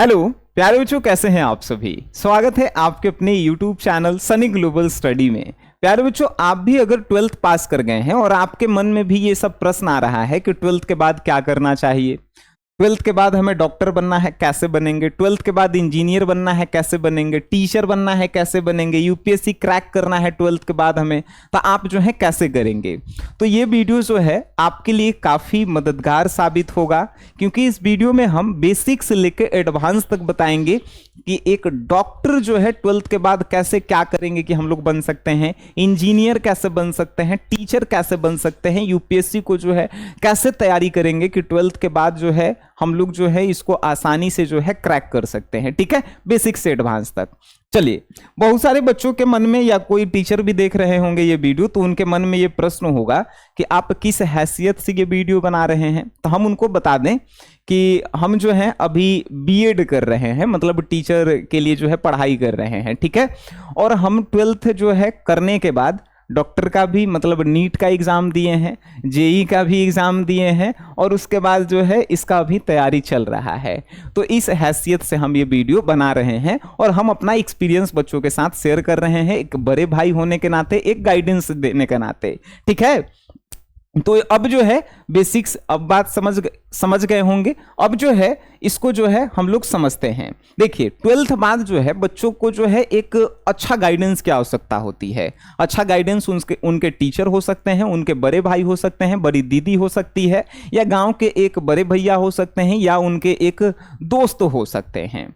Hello प्यारे बच्चों, कैसे हैं आप सभी। स्वागत है आपके अपने YouTube channel Sunny global study में। प्यारे बच्चों, आप भी अगर 12th पास कर गए हैं और आपके मन में भी ये सब प्रश्न आ रहा है कि 12th के बाद क्या करना चाहिए, 12th के बाद हमें डॉक्टर बनना है कैसे बनेंगे, 12th के बाद इंजीनियर बनना है कैसे बनेंगे, टीचर बनना है कैसे बनेंगे, यूपीएससी क्रैक करना है 12th के बाद हमें, तो आप जो है कैसे करेंगे। तो ये वीडियो जो है आपके लिए काफ़ी मददगार साबित होगा, क्योंकि इस वीडियो में हम बेसिक से लेकर एडवांस तक बताएंगे कि एक डॉक्टर जो है 12th के बाद कैसे क्या करेंगे कि हम लोग बन सकते हैं, इंजीनियर कैसे बन सकते हैं, टीचर कैसे बन सकते हैं, यूपीएससी को जो है कैसे तैयारी करेंगे कि 12th के बाद जो है हम लोग जो है इसको आसानी से जो है क्रैक कर सकते हैं। ठीक है, बेसिक से एडवांस तक। चलिए, बहुत सारे बच्चों के मन में या कोई टीचर भी देख रहे होंगे ये वीडियो, तो उनके मन में ये प्रश्न होगा कि आप किस हैसियत से ये वीडियो बना रहे हैं। तो हम उनको बता दें कि हम जो है अभी बीएड कर रहे हैं, मतलब टीचर के लिए जो है पढ़ाई कर रहे हैं। ठीक है, और हम 12th जो है करने के बाद डॉक्टर का भी मतलब नीट का एग्ज़ाम दिए हैं, जेई का भी एग्ज़ाम दिए हैं, और उसके बाद जो है इसका भी तैयारी चल रहा है। तो इस हैसियत से हम ये वीडियो बना रहे हैं और हम अपना एक्सपीरियंस बच्चों के साथ शेयर कर रहे हैं, एक बड़े भाई होने के नाते, एक गाइडेंस देने के नाते। ठीक है, तो अब जो है बेसिक्स अब बात समझ गए होंगे। अब जो है इसको जो है हम लोग समझते हैं। देखिए, 12th बाद जो है बच्चों को जो है एक अच्छा गाइडेंस की आवश्यकता होती है। अच्छा गाइडेंस उनके टीचर हो सकते हैं, उनके बड़े भाई हो सकते हैं, बड़ी दीदी हो सकती है, या गांव के एक बड़े भैया हो सकते हैं, या उनके एक दोस्त हो सकते हैं।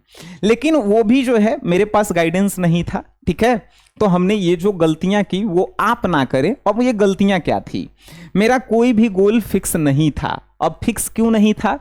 लेकिन वो भी जो है मेरे पास गाइडेंस नहीं था। ठीक है, तो हमने ये जो गलतियां की वो आप ना करें। अब ये गलतियां क्या थी, मेरा कोई भी गोल फिक्स नहीं था। अब फिक्स क्यों नहीं था,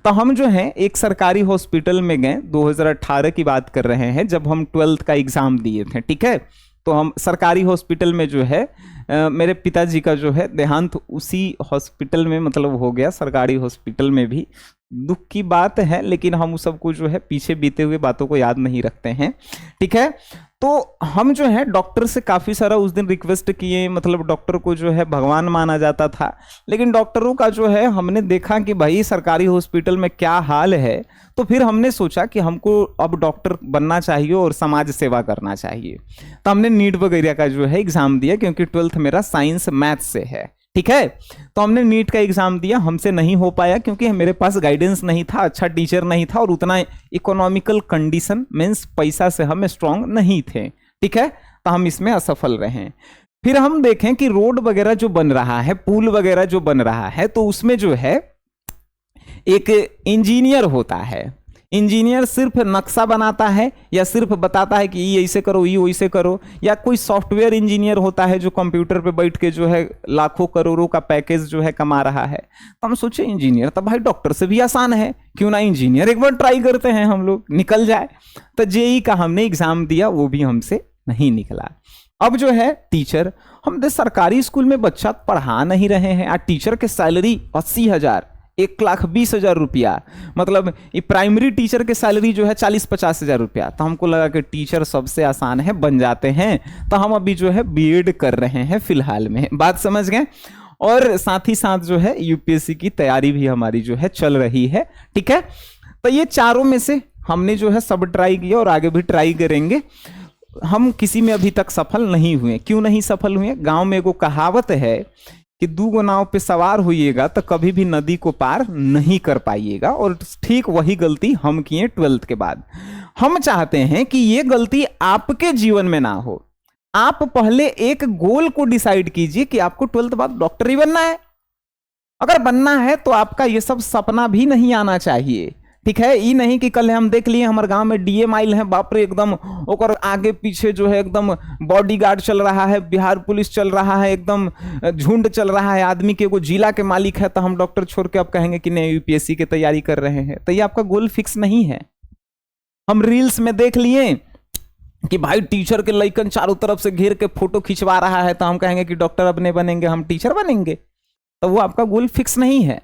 तो हम जो है एक सरकारी हॉस्पिटल में गए, 2018 की बात कर रहे हैं, जब हम 12th का एग्ज़ाम दिए थे। ठीक है, तो हम सरकारी हॉस्पिटल में जो है मेरे पिताजी का जो है देहांत उसी हॉस्पिटल में मतलब हो गया। सरकारी हॉस्पिटल में भी दुख की बात है, लेकिन हम उस सबको जो है पीछे बीते हुए बातों को याद नहीं रखते हैं। ठीक है, तो हम जो है डॉक्टर से काफ़ी सारा उस दिन रिक्वेस्ट किए, मतलब डॉक्टर को जो है भगवान माना जाता था, लेकिन डॉक्टरों का जो है हमने देखा कि भाई सरकारी हॉस्पिटल में क्या हाल है। तो फिर हमने सोचा कि हमको अब डॉक्टर बनना चाहिए और समाज सेवा करना चाहिए। तो हमने नीट वगैरह का जो है एग्ज़ाम दिया, क्योंकि 12th मेरा साइंस मैथ्स से है। ठीक है, तो हमने नीट का एग्ज़ाम दिया, हमसे नहीं हो पाया क्योंकि मेरे पास गाइडेंस नहीं था, अच्छा टीचर नहीं था, और उतना इकोनॉमिकल कंडीशन मीन्स पैसा से हम स्ट्रांग नहीं थे। ठीक है, तो हम इसमें असफल रहे। फिर हम देखें कि रोड वगैरह जो बन रहा है, पुल वगैरह जो बन रहा है, तो उसमें जो है एक इंजीनियर होता है। इंजीनियर सिर्फ नक्शा बनाता है या सिर्फ बताता है कि ये ऐसे करो, ये वैसे करो, या कोई सॉफ्टवेयर इंजीनियर होता है जो कंप्यूटर पे बैठ के जो है लाखों करोड़ों का पैकेज जो है कमा रहा है। तो हम सोचे इंजीनियर तो भाई डॉक्टर से भी आसान है, क्यों ना इंजीनियर एक बार ट्राई करते हैं, हम लोग निकल जाए। तो जेई का हमने एग्जाम दिया, वो भी हमसे नहीं निकला। अब जो है टीचर, हम सरकारी स्कूल में बच्चा पढ़ा नहीं रहे हैं, आज टीचर के सैलरी 80,000, 1,20,000 रुपया, मतलब ये प्राइमरी टीचर के सैलरी जो है 40-50,000 रुपया। तो हमको लगा कि टीचर सबसे आसान है, बन जाते हैं। तो हम अभी जो है बीएड कर रहे हैं फिलहाल में, बात समझ गए, और साथ ही साथ जो है यूपीएससी की तैयारी भी हमारी जो है चल रही है। ठीक है, तो ये चारों में से हमने जो है सब ट्राई किया और आगे भी ट्राई करेंगे। हम किसी में अभी तक सफल नहीं हुए। क्यों नहीं सफल हुए, गाँव में एगो कहावत है कि 2 नाव पे सवार होइएगा तो कभी भी नदी को पार नहीं कर पाइएगा, और ठीक वही गलती हम किए 12th के बाद। हम चाहते हैं कि ये गलती आपके जीवन में ना हो। आप पहले एक गोल को डिसाइड कीजिए कि आपको 12th बाद डॉक्टर ही बनना है। अगर बनना है तो आपका ये सब सपना भी नहीं आना चाहिए। ठीक है, ये नहीं कि कल हम देख लिए हमारे गांव में डीएम आइल है, बाप रे, एकदम ओकर आगे पीछे जो है एकदम बॉडीगार्ड चल रहा है, बिहार पुलिस चल रहा है, एकदम झुंड चल रहा है, आदमी के एगो जिला के मालिक है, तो हम डॉक्टर छोड़ के अब कहेंगे कि नहीं यूपीएससी की तैयारी कर रहे हैं। तो ये आपका गोल फिक्स नहीं है। हम रील्स में देख लिए कि भाई टीचर के लइकन चारों तरफ से घेर के फोटो खिंचवा रहा है, तो हम कहेंगे कि डॉक्टर अब नहीं बनेंगे, हम टीचर बनेंगे। तो वो आपका गोल फिक्स नहीं है।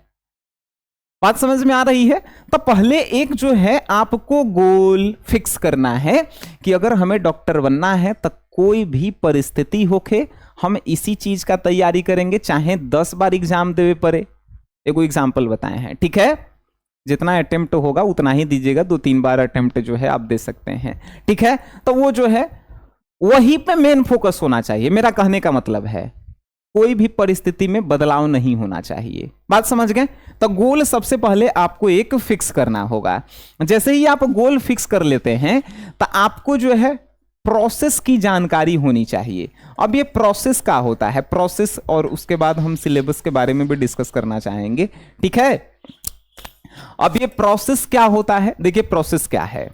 बात समझ में आ रही है। तो पहले एक जो है आपको गोल फिक्स करना है कि अगर हमें डॉक्टर बनना है तो कोई भी परिस्थिति होके हम इसी चीज का तैयारी करेंगे, चाहे 10 बार एग्जाम देवे पड़े। एगो एग्जाम्पल बताए हैं, ठीक है। जितना अटेम्प्ट होगा उतना ही दीजिएगा, 2-3 बार अटेम्प्ट जो है आप दे सकते हैं, ठीक है। तो वो जो है वहीं पे मेन फोकस होना चाहिए, मेरा कहने का मतलब है कोई भी परिस्थिति में बदलाव नहीं होना चाहिए। बात समझ गए? तो गोल सबसे पहले आपको एक फिक्स करना होगा। जैसे ही आप गोल फिक्स कर लेते हैं तो आपको जो है प्रोसेस की जानकारी होनी चाहिए। अब ये प्रोसेस क्या होता है, प्रोसेस, और उसके बाद हम सिलेबस के बारे में भी डिस्कस करना चाहेंगे, ठीक है। अब ये प्रोसेस क्या होता है, देखिए प्रोसेस क्या है।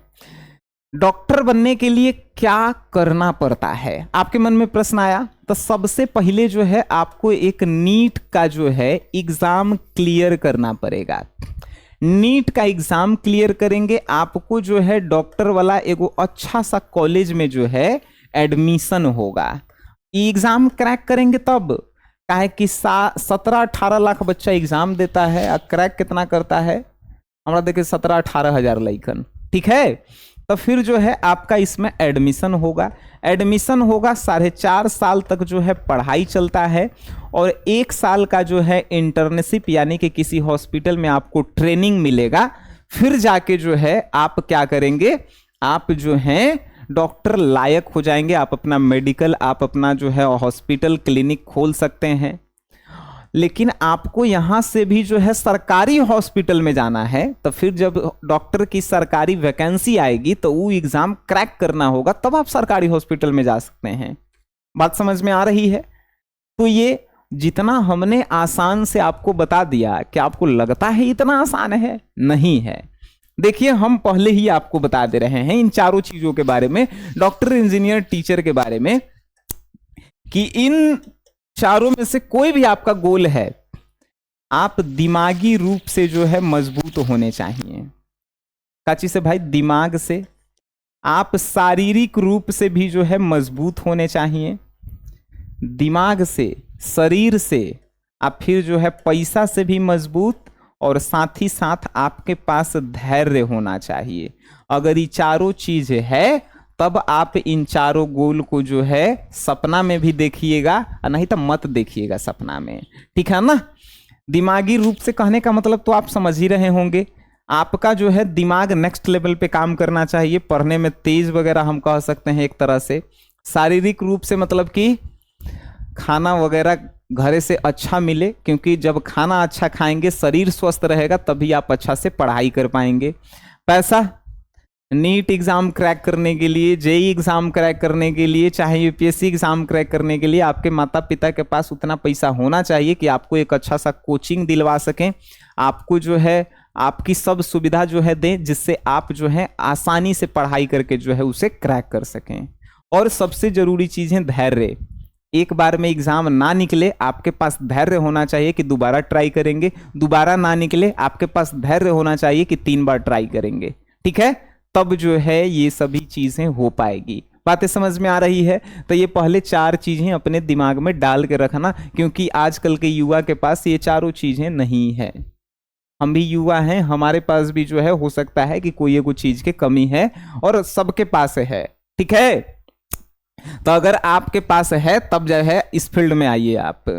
डॉक्टर बनने के लिए क्या करना पड़ता है, आपके मन में प्रश्न आया। तो सबसे पहले जो है आपको एक नीट का जो है एग्जाम क्लियर करना पड़ेगा। नीट का एग्जाम क्लियर करेंगे, आपको जो है डॉक्टर वाला एगो अच्छा सा कॉलेज में जो है एडमिशन होगा। एग्जाम क्रैक करेंगे तब, काहे कि 17-18 लाख बच्चा एग्जाम देता है और क्रैक कितना करता है, हमारा देखिए 17-18 हजार लइकन, ठीक है। तो फिर जो है आपका इसमें एडमिशन होगा। एडमिशन होगा, 4.5 साल तक जो है पढ़ाई चलता है, और 1 साल का जो है इंटर्नशिप यानी कि किसी हॉस्पिटल में आपको ट्रेनिंग मिलेगा। फिर जाके जो है आप क्या करेंगे, आप जो है डॉक्टर लायक हो जाएंगे, आप अपना मेडिकल, आप अपना जो है हॉस्पिटल क्लिनिक खोल सकते हैं। लेकिन आपको यहां से भी जो है सरकारी हॉस्पिटल में जाना है, तो फिर जब डॉक्टर की सरकारी वैकेंसी आएगी तो वो एग्जाम क्रैक करना होगा, तब आप सरकारी हॉस्पिटल में जा सकते हैं। बात समझ में आ रही है? तो ये जितना हमने आसान से आपको बता दिया, क्या आपको लगता है इतना आसान है? नहीं है। देखिए हम पहले ही आपको बता दे रहे हैं इन चारों चीजों के बारे में, डॉक्टर, इंजीनियर, टीचर के बारे में, कि इन चारों में से कोई भी आपका गोल है, आप दिमागी रूप से जो है मजबूत होने चाहिए। काची से भाई? दिमाग से। आप शारीरिक रूप से भी जो है मजबूत होने चाहिए, दिमाग से, शरीर से, आप फिर जो है पैसा से भी मजबूत, और साथ ही साथ आपके पास धैर्य होना चाहिए। अगर ये चारों चीज है तब आप इन चारों गोल को जो है सपना में भी देखिएगा, और नहीं तो मत देखिएगा सपना में, ठीक है ना। दिमागी रूप से कहने का मतलब तो आप समझ ही रहे होंगे, आपका जो है दिमाग नेक्स्ट लेवल पे काम करना चाहिए, पढ़ने में तेज वगैरह हम कह सकते हैं एक तरह से। शारीरिक रूप से मतलब कि खाना वगैरह घर से अच्छा मिले, क्योंकि जब खाना अच्छा खाएंगे, शरीर स्वस्थ रहेगा, तभी आप अच्छा से पढ़ाई कर पाएंगे। पैसा, नीट एग्जाम क्रैक करने के लिए, जेई एग्जाम क्रैक करने के लिए, चाहे यूपीएससी एग्जाम क्रैक करने के लिए आपके माता पिता के पास उतना पैसा होना चाहिए कि आपको एक अच्छा सा कोचिंग दिलवा सकें, आपको जो है आपकी सब सुविधा जो है दें, जिससे आप जो है आसानी से पढ़ाई करके जो है उसे क्रैक कर सकें। और सबसे जरूरी चीज है धैर्य। एक बार में एग्जाम ना निकले, आपके पास धैर्य होना चाहिए कि दोबारा ट्राई करेंगे, दोबारा ना निकले, आपके पास धैर्य होना चाहिए कि 3 बार ट्राई करेंगे, ठीक है। तब जो है ये सभी चीजें हो पाएगी। बातें समझ में आ रही है? तो ये पहले 4 चीजें अपने दिमाग में डाल के रखना, क्योंकि आजकल के युवा के पास ये चारों चीजें नहीं है। हम भी युवा हैं, हमारे पास भी जो है हो सकता है कि कोई एक चीज की कमी है, और सबके पास है, ठीक है। तो अगर आपके पास है तब जो है इस फील्ड में आइए आप।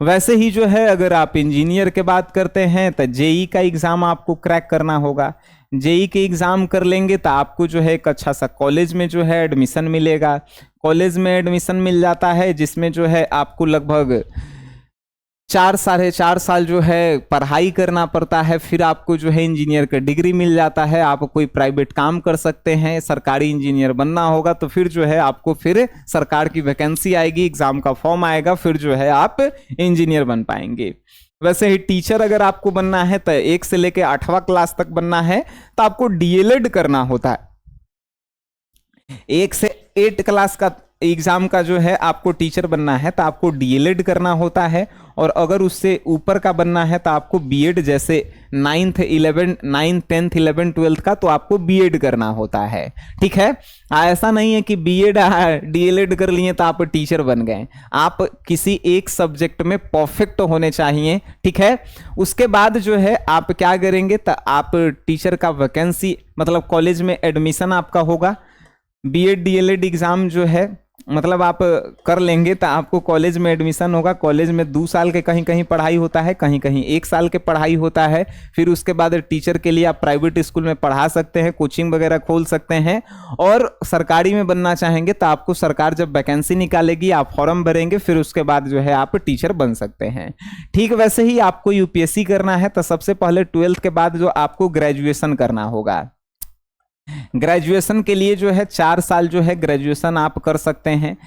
वैसे ही जो है अगर आप इंजीनियर के बात करते हैं तो जेई का एग्जाम आपको क्रैक करना होगा। जेई के एग्जाम कर लेंगे तो आपको जो है एक अच्छा सा कॉलेज में जो है एडमिशन मिलेगा। कॉलेज में एडमिशन मिल जाता है, जिसमें जो है आपको लगभग 4-4.5 साल जो है पढ़ाई करना पड़ता है। फिर आपको जो है इंजीनियर का डिग्री मिल जाता है, आप कोई प्राइवेट काम कर सकते हैं। सरकारी इंजीनियर बनना होगा तो फिर जो है आपको फिर सरकार की वैकेंसी आएगी, एग्जाम का फॉर्म आएगा, फिर जो है आप इंजीनियर बन पाएंगे। वैसे ही टीचर अगर आपको बनना है तो 1 से लेकर 8वां क्लास तक बनना है तो आपको डीएलएड करना होता है। 1 से 8 क्लास का एग्जाम का जो है आपको टीचर बनना है तो आपको डीएलएड करना होता है, और अगर उससे ऊपर का बनना है तो आपको बीएड, जैसे 9th 10th 11th 12th का, तो आपको बीएड करना होता है, ठीक है। ऐसा नहीं है कि बीएड डीएलएड कर लिए तो आप टीचर बन गए। आप किसी एक सब्जेक्ट में परफेक्ट होने चाहिए, ठीक है। उसके बाद जो है आप क्या करेंगे तो आप टीचर का वैकेंसी, मतलब कॉलेज में एडमिशन आपका होगा। बीएड डीएलएड एग्जाम जो है मतलब आप कर लेंगे तो आपको कॉलेज में एडमिशन होगा। कॉलेज में 2 साल के कहीं कहीं पढ़ाई होता है, कहीं कहीं 1 साल के पढ़ाई होता है। फिर उसके बाद टीचर के लिए आप प्राइवेट स्कूल में पढ़ा सकते हैं, कोचिंग वगैरह खोल सकते हैं। और सरकारी में बनना चाहेंगे तो आपको सरकार जब वैकेंसी निकालेगी आप फॉर्म भरेंगे, फिर उसके बाद जो है आप टीचर बन सकते हैं। ठीक वैसे ही आपको यूपीएससी करना है तो सबसे पहले 12th के बाद जो आपको ग्रेजुएशन करना होगा। ग्रेजुएशन के लिए जो है 4 साल जो है ग्रेजुएशन आप कर सकते हैं।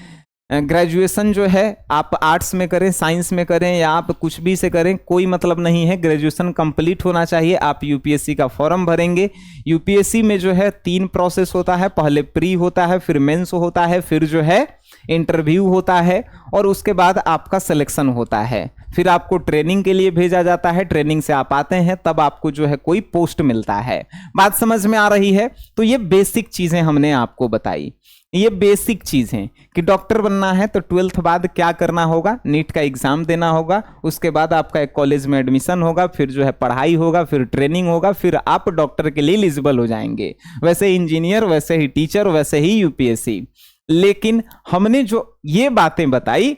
ग्रेजुएशन जो है आप आर्ट्स में करें, साइंस में करें या आप कुछ भी से करें, कोई मतलब नहीं है, ग्रेजुएशन कंप्लीट होना चाहिए। आप यूपीएससी का फॉर्म भरेंगे। यूपीएससी में जो है 3 प्रोसेस होता है, पहले प्री होता है, फिर मेंस होता है, फिर जो है इंटरव्यू होता है और उसके बाद आपका सिलेक्शन होता है। फिर आपको ट्रेनिंग के लिए भेजा जाता है, ट्रेनिंग से आप आते हैं तब आपको जो है कोई पोस्ट मिलता है। बात समझ में आ रही है? तो ये बेसिक चीजें हमने आपको बताई, ये बेसिक चीज हैं कि डॉक्टर बनना है तो 12th बाद क्या करना होगा, नीट का एग्जाम देना होगा, उसके बाद आपका एक कॉलेज में एडमिशन होगा, फिर जो है पढ़ाई होगा, फिर ट्रेनिंग होगा, फिर आप डॉक्टर के लिए एलिजिबल हो जाएंगे। वैसे इंजीनियर, वैसे ही टीचर, वैसे ही यूपीएससी। लेकिन हमने जो ये बातें बताई,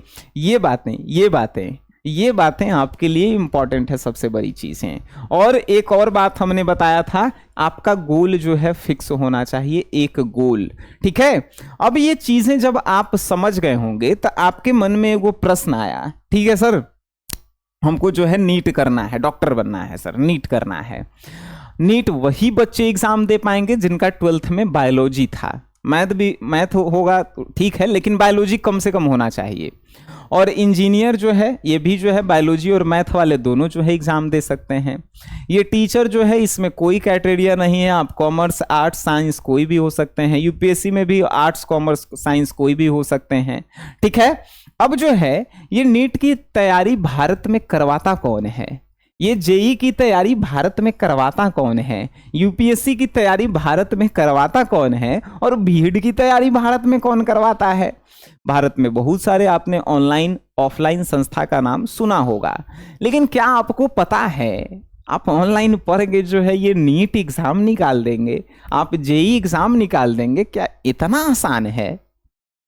ये बातें आपके लिए इंपॉर्टेंट है, सबसे बड़ी चीज है। और एक और बात हमने बताया था, आपका गोल जो है फिक्स होना चाहिए, एक गोल। ठीक है, अब ये चीजें जब आप समझ गए होंगे तो आपके मन में वो प्रश्न आया, ठीक है सर हमको जो है नीट करना है, डॉक्टर बनना है सर, नीट करना है। नीट वही बच्चे एग्जाम दे पाएंगे जिनका 12th में बायोलॉजी था। मैथ होगा तो ठीक है, लेकिन बायोलॉजी कम से कम होना चाहिए। और इंजीनियर जो है ये भी जो है बायोलॉजी और मैथ वाले दोनों जो है एग्जाम दे सकते हैं। ये टीचर जो है इसमें कोई क्राइटेरिया नहीं है, आप कॉमर्स, आर्ट्स, साइंस कोई भी हो सकते हैं। यूपीएससी में भी आर्ट्स, कॉमर्स, साइंस कोई भी हो सकते हैं। ठीक है, अब जो है ये नीट की तैयारी भारत में करवाता कौन है, ये जेई की तैयारी भारत में करवाता कौन है, यूपीएससी की तैयारी भारत में करवाता कौन है, और बीएड की तैयारी भारत में कौन करवाता है। भारत में बहुत सारे आपने ऑनलाइन ऑफलाइन संस्था का नाम सुना होगा, लेकिन क्या आपको पता है आप ऑनलाइन पढ़ के जो है ये नीट एग्जाम निकाल देंगे, आप जेई एग्जाम निकाल देंगे, क्या इतना आसान है?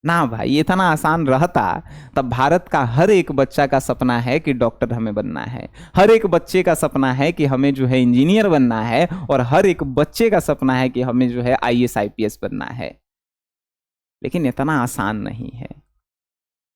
ना भाई, इतना आसान रहता तब भारत का हर एक बच्चा का सपना है कि डॉक्टर हमें बनना है, हर एक बच्चे का सपना है कि हमें जो है इंजीनियर बनना है, और हर एक बच्चे का सपना है कि हमें जो है आईएएस आईपीएस बनना है। लेकिन इतना आसान नहीं है।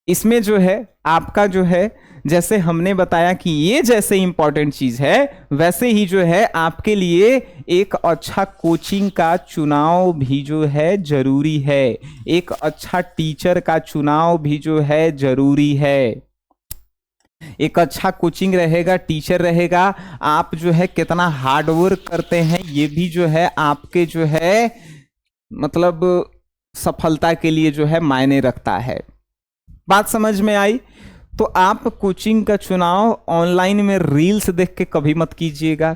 इसमें जो है आपका जो है, जैसे हमने बताया कि ये जैसे इंपॉर्टेंट चीज है, वैसे ही जो है आपके लिए एक अच्छा कोचिंग का चुनाव भी जो है जरूरी है, एक अच्छा टीचर का चुनाव भी जो है जरूरी है। एक अच्छा कोचिंग रहेगा, टीचर रहेगा, आप जो है कितना हार्डवर्क करते हैं ये भी जो है आपके जो है मतलब सफलता के लिए जो है मायने रखता है। बात समझ में आई? तो आप कोचिंग का चुनाव ऑनलाइन में रील्स देख के कभी मत कीजिएगा,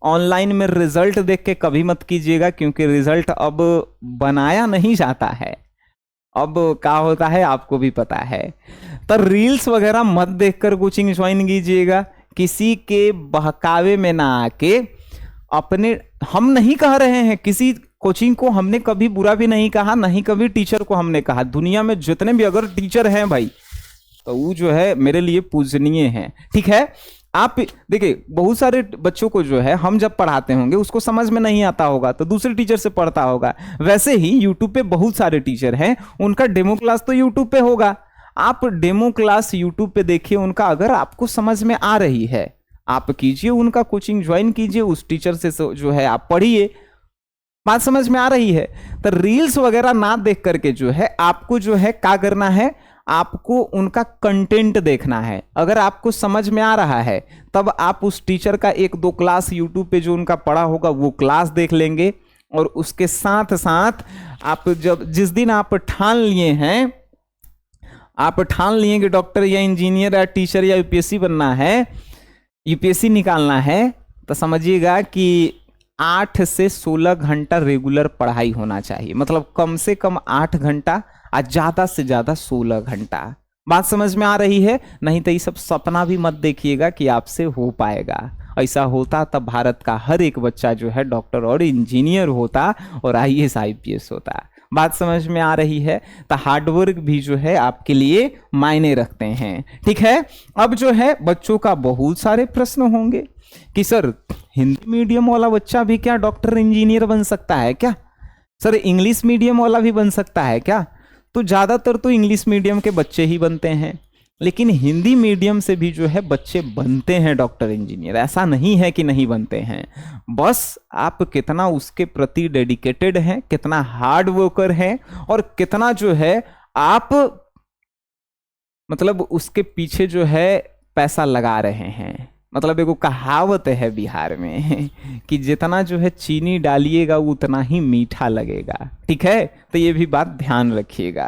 ऑनलाइन में रिजल्ट देख के कभी मत कीजिएगा, क्योंकि रिजल्ट अब बनाया नहीं जाता है। अब क्या होता है आपको भी पता है। तो रील्स वगैरह मत देखकर कोचिंग ज्वाइन कीजिएगा, किसी के बहकावे में ना आके अपने। हम नहीं कह रहे हैं किसी कोचिंग को, हमने कभी बुरा भी नहीं कहा, नहीं कभी टीचर को हमने कहा। दुनिया में जितने भी अगर टीचर हैं भाई तो वो जो है मेरे लिए पूजनीय हैं। ठीक है, आप देखिए बहुत सारे बच्चों को जो है हम जब पढ़ाते होंगे उसको समझ में नहीं आता होगा तो दूसरे टीचर से पढ़ता होगा। वैसे ही यूट्यूब पे बहुत सारे टीचर हैं, उनका डेमो क्लास तो यूट्यूब पे होगा। आप डेमो क्लास यूट्यूब पे देखिए उनका, अगर आपको समझ में आ रही है आप कीजिए, उनका कोचिंग ज्वाइन कीजिए, उस टीचर से जो है आप पढ़िए। बात समझ में आ रही है? तो रील्स वगैरह ना देख करके जो है आपको जो है क्या करना है, आपको उनका कंटेंट देखना है। अगर आपको समझ में आ रहा है तब आप उस टीचर का 1-2 क्लास यूट्यूब पे जो उनका पढ़ा होगा वो क्लास देख लेंगे, और उसके साथ साथ आप जब जिस दिन आप ठान लिए हैं, आप ठान लिए कि डॉक्टर या इंजीनियर या टीचर या यूपीएससी बनना है, यूपीएससी निकालना है, तो समझिएगा कि 8 से 16 घंटा रेगुलर पढ़ाई होना चाहिए। मतलब कम से कम 8 घंटा और ज्यादा से ज्यादा 16 घंटा। बात समझ में आ रही है? नहीं तो ये सब सपना भी मत देखिएगा कि आपसे हो पाएगा। ऐसा होता तब भारत का हर एक बच्चा जो है डॉक्टर और इंजीनियर होता और आईएएस आईपीएस होता। बात समझ में आ रही है? तो हार्डवर्क भी जो है आपके लिए मायने रखते हैं। ठीक है, अब जो है बच्चों का बहुत सारे प्रश्न होंगे कि सर हिंदी मीडियम वाला बच्चा भी क्या डॉक्टर इंजीनियर बन सकता है क्या? सर इंग्लिश मीडियम वाला भी बन सकता है क्या? तो ज्यादातर तो इंग्लिश मीडियम के बच्चे ही बनते हैं, लेकिन हिंदी मीडियम से भी जो है बच्चे बनते हैं डॉक्टर इंजीनियर, ऐसा नहीं है कि नहीं बनते हैं। बस आप कितना उसके प्रति डेडिकेटेड हैं, कितना हार्ड वर्कर हैं, और कितना जो है आप मतलब उसके पीछे जो है पैसा लगा रहे हैं। मतलब एक कहावत है बिहार में कि जितना जो है चीनी डालिएगा उतना ही मीठा लगेगा। ठीक है, तो ये भी बात ध्यान रखिएगा।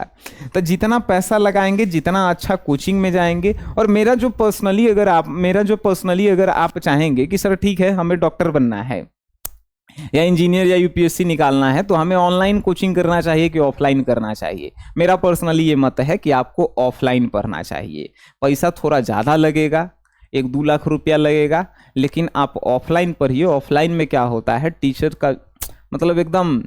तो जितना पैसा लगाएंगे, जितना अच्छा कोचिंग में जाएंगे, और मेरा जो पर्सनली अगर आप चाहेंगे कि सर ठीक है हमें डॉक्टर बनना है या इंजीनियर या यूपीएससी निकालना है, तो हमें ऑनलाइन कोचिंग करना चाहिए कि ऑफलाइन करना चाहिए? मेरा पर्सनली ये मत है कि आपको ऑफलाइन पढ़ना चाहिए। पैसा थोड़ा ज़्यादा लगेगा, 1-2 लाख रुपया लगेगा, लेकिन आप ऑफलाइन पढ़िए। ऑफलाइन में क्या होता है, टीचर का मतलब एकदम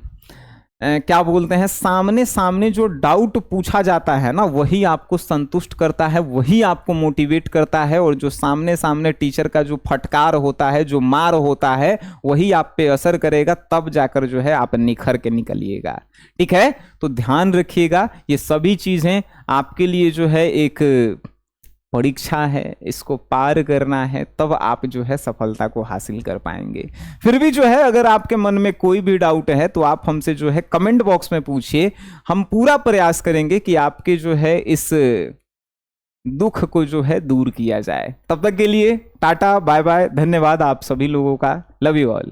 क्या बोलते हैं, सामने सामने जो डाउट पूछा जाता है ना, वही आपको संतुष्ट करता है, वही आपको मोटिवेट करता है, और जो सामने सामने टीचर का जो फटकार होता है, जो मार होता है, वही आप पे असर करेगा। तब जाकर जो है आप निखर के निकलिएगा। ठीक है, तो ध्यान रखिएगा, ये सभी चीजें आपके लिए जो है एक परीक्षा है, इसको पार करना है, तब आप जो है सफलता को हासिल कर पाएंगे। फिर भी जो है अगर आपके मन में कोई भी डाउट है तो आप हमसे जो है कमेंट बॉक्स में पूछिए, हम पूरा प्रयास करेंगे कि आपके जो है इस दुख को जो है दूर किया जाए। तब तक के लिए टाटा बाय बाय, धन्यवाद आप सभी लोगों का, लव यू ऑल।